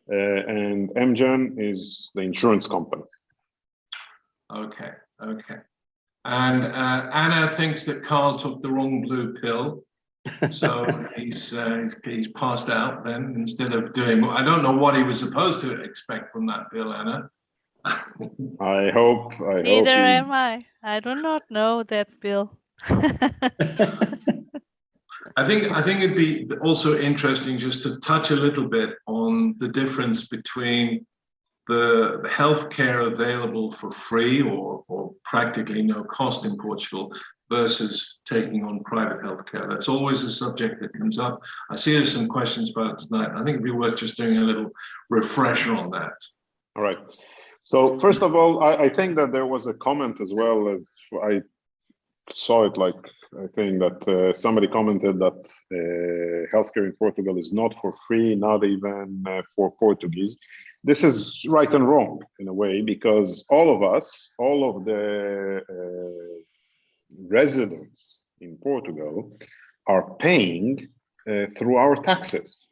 and MGen is the insurance company. Okay. Okay. And Anna thinks that Carl took the wrong blue pill. So he's passed out then instead of doing. I don't know what he was supposed to expect from that pill, Anna. I hope. Neither am I. I do not know that pill. I think it'd be also interesting just to touch a little bit on the difference between the healthcare available for free or practically no cost in Portugal versus taking on private healthcare. That's always a subject that comes up. I see there's some questions about it tonight. I think it'd be worth just doing a little refresher on that. All right. So first of all, I think that there was a comment as well. I saw it like, I think that somebody commented that healthcare in Portugal is not for free, not even for Portuguese. This is right and wrong in a way, because all of us, all of the residents in Portugal are paying through our taxes.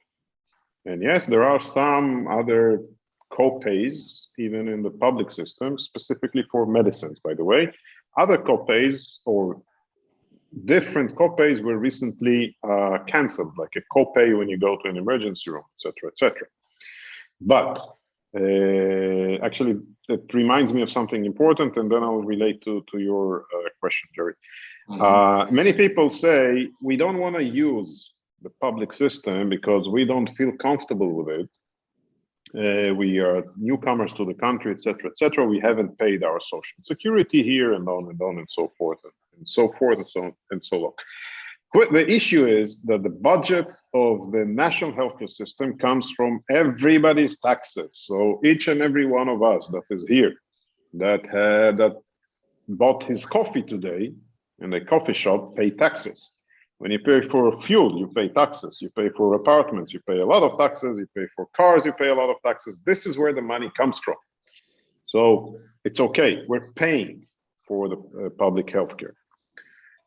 And yes, there are some other co-pays, even in the public system, specifically for medicines, by the way. Other co-pays or different co-pays were recently canceled, like a co-pay when you go to an emergency room, etc., etc. But actually, it reminds me of something important, and then I'll relate to your question, Jerry. Mm-hmm. Many people say we don't want to use the public system because we don't feel comfortable with it. We are newcomers to the country, etc., etc. We haven't paid our social security here, and on and on and so forth, and so forth, and so on and so on. The issue is that the budget of the national healthcare system comes from everybody's taxes. So each and every one of us that is here, that bought his coffee today in a coffee shop, pay taxes. When you pay for fuel, you pay taxes. You pay for apartments, you pay a lot of taxes. You pay for cars, you pay a lot of taxes. This is where the money comes from. So it's okay. We're paying for the public healthcare.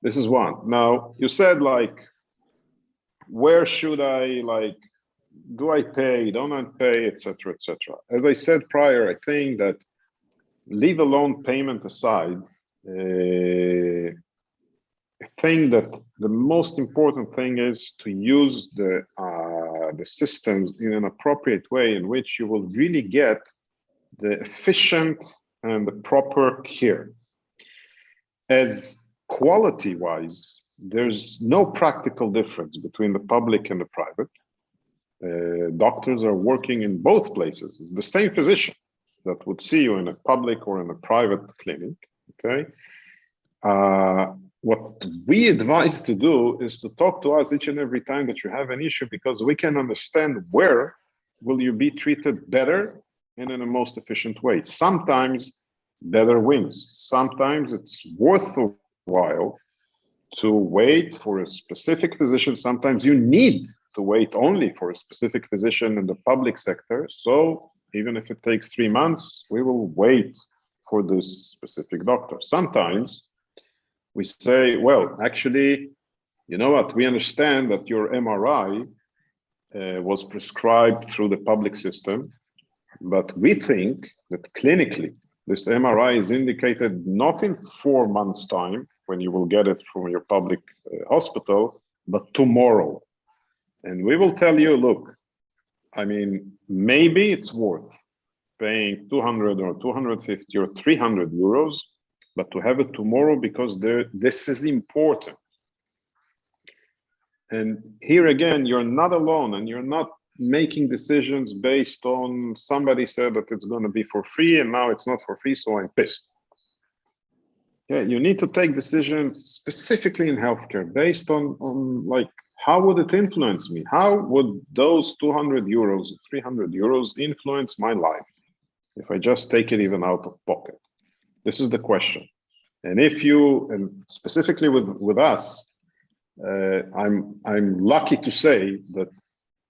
This is one. Now, you said, like, where should I, like, do I pay, don't I pay, etc., etc. As I said prior, I think that leave alone payment aside, I think that the most important thing is to use the systems in an appropriate way in which you will really get the efficient and the proper care. As quality-wise, there's no practical difference between the public and the private. Doctors are working in both places. It's the same physician that would see you in a public or in a private clinic, okay? What we advise to do is to talk to us each and every time that you have an issue, because we can understand where will you be treated better and in the most efficient way. Sometimes better wins. Sometimes it's worthwhile to wait for a specific physician. Sometimes you need to wait only for a specific physician in the public sector. So even if it takes 3 months, we will wait for this specific doctor. Sometimes we say, well, actually, you know what? We understand that your MRI was prescribed through the public system, but we think that clinically, this MRI is indicated not in 4 months' time, when you will get it from your public hospital, but tomorrow. And we will tell you, look, I mean, maybe it's worth paying 200 or 250 or 300 euros but to have it tomorrow because this is important. And here again, you're not alone, and you're not making decisions based on somebody said that it's going to be for free and now it's not for free, so I'm pissed. Yeah, you need to take decisions specifically in healthcare based on like, how would it influence me? How would those 200 euros, 300 euros influence my life if I just take it even out of pocket? This is the question. And if you, and specifically with us, I'm lucky to say that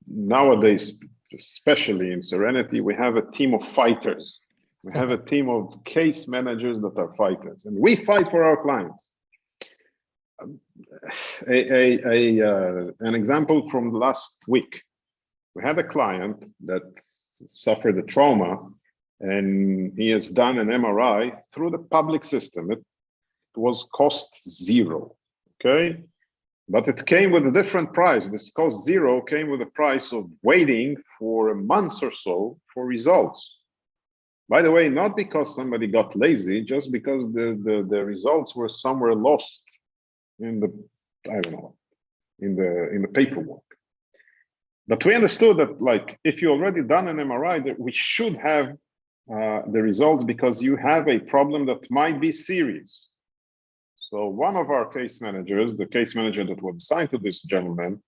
nowadays, especially in Serenity, we have a team of fighters. We have a team of case managers that are fighters, and we fight for our clients. An example from last week, we had a client that suffered a trauma, and he has done an MRI through the public system. It was cost zero, okay? But it came with a different price. This cost zero came with a price of waiting for a month or so for results. By the way, not because somebody got lazy, just because the results were somewhere lost in the, I don't know, in the paperwork. But we understood that, like, if you already done an MRI, that we should have the results because you have a problem that might be serious. So one of our case managers, the case manager that was assigned to this gentleman,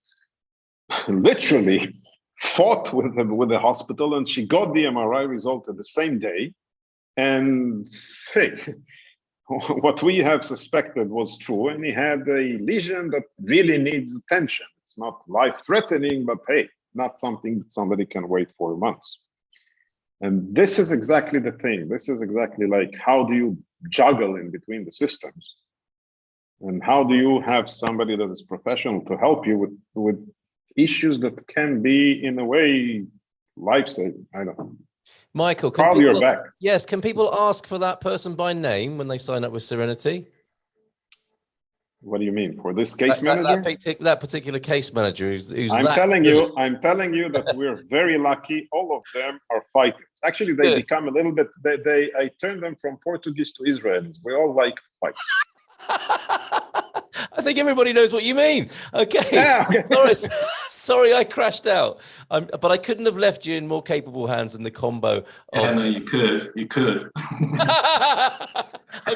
literally fought with the hospital, and she got the MRI result at the same day. And hey, what we have suspected was true, and he had a lesion that really needs attention. It's not life-threatening, but hey, not something that somebody can wait for months. And this is exactly the thing. This is exactly like, how do you juggle in between the systems? And how do you have somebody that is professional to help you with issues that can be, in a way, life-saving? I don't know. Michael, Carl, you're back. Yes, can people ask for that person by name when they sign up with Serenity? What do you mean? For this case manager? That particular case manager who's I'm telling you that we're very lucky. All of them are fighters. Actually, they become a little bit, I turn them from Portuguese to Israelis. We all like to fight. I think everybody knows what you mean. Okay. Yeah, okay. Sorry, I crashed out. But I couldn't have left you in more capable hands than the combo of... Yeah, no, you could. I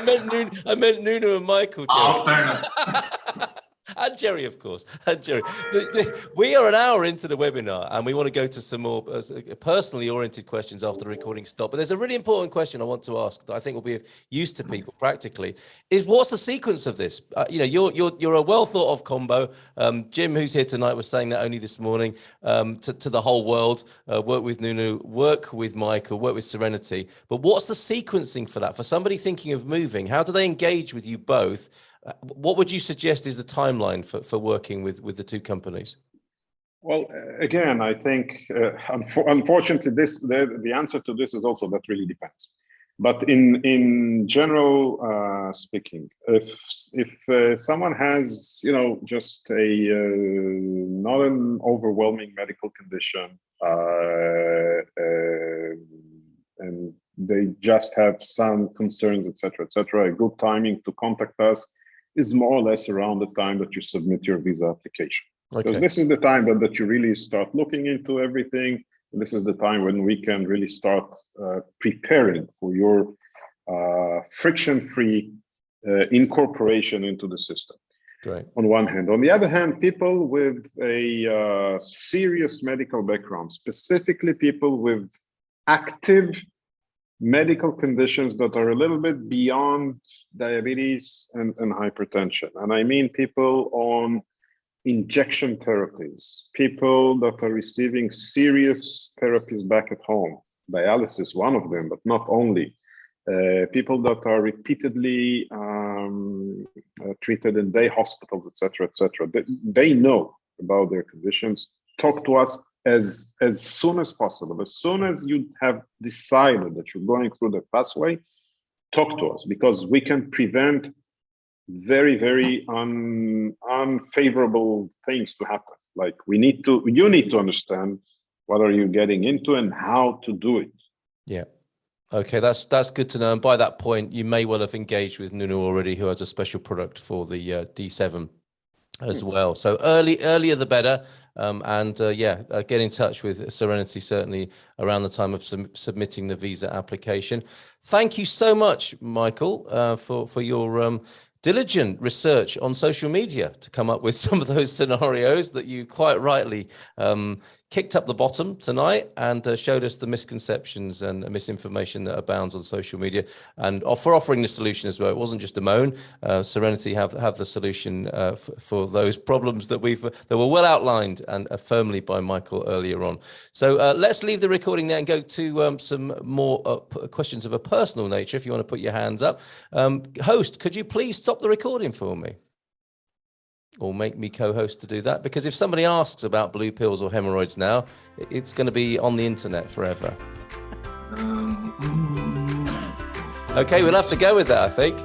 meant Nuno and Michael, Jerry. Oh, fair enough. And Jerry, of course. And Jerry. We are an hour into the webinar, and we want to go to some more personally oriented questions after the recording stop. But there's a really important question I want to ask that I think will be of use to people practically. Is what's the sequence of this? You're a well thought of combo. Jim, who's here tonight, was saying that only this morning to the whole world. Work with Nuno, work with Michael, work with Serenity. But what's the sequencing for that? For somebody thinking of moving, how do they engage with you both? What would you suggest is the timeline for working with the two companies? Well, again, I think, unfortunately, the answer to this is also that really depends. But in general speaking, if someone has, just a not an overwhelming medical condition, and they just have some concerns, etc., a good timing to contact us is more or less around the time that you submit your visa application. Okay. Because this is the time that you really start looking into everything. And this is the time when we can really start preparing for your friction-free incorporation into the system. Right. On one hand. On the other hand, people with a serious medical background, specifically people with active medical conditions that are a little bit beyond diabetes and hypertension. And I mean people on injection therapies, people that are receiving serious therapies back at home, dialysis, one of them, but not only. People that are repeatedly treated in day hospitals, etc. They know about their conditions. Talk to us as soon as possible. As soon as you have decided that you're going through the pathway, talk to us, because we can prevent very, very unfavorable things to happen. Like you need to understand what are you getting into and how to do it. Yeah. Okay, that's good to know. And by that point, you may well have engaged with Nuno already, who has a special product for the D7 as well. So earlier the better. Get in touch with Serenity certainly around the time of submitting the visa application. Thank you so much, Michael, for your diligent research on social media to come up with some of those scenarios that you quite rightly kicked up the bottom tonight and showed us the misconceptions and misinformation that abounds on social media, and for offering the solution as well. It wasn't just a moan. Serenity have the solution for those problems that were well outlined and firmly by Michael earlier on. So let's leave the recording there and go to some more questions of a personal nature. If you want to put your hands up, host, could you please stop the recording for me? Or make me co-host to do that, because if somebody asks about blue pills or hemorrhoids now, it's going to be on the internet forever. Okay, we'll have to go with that, I think.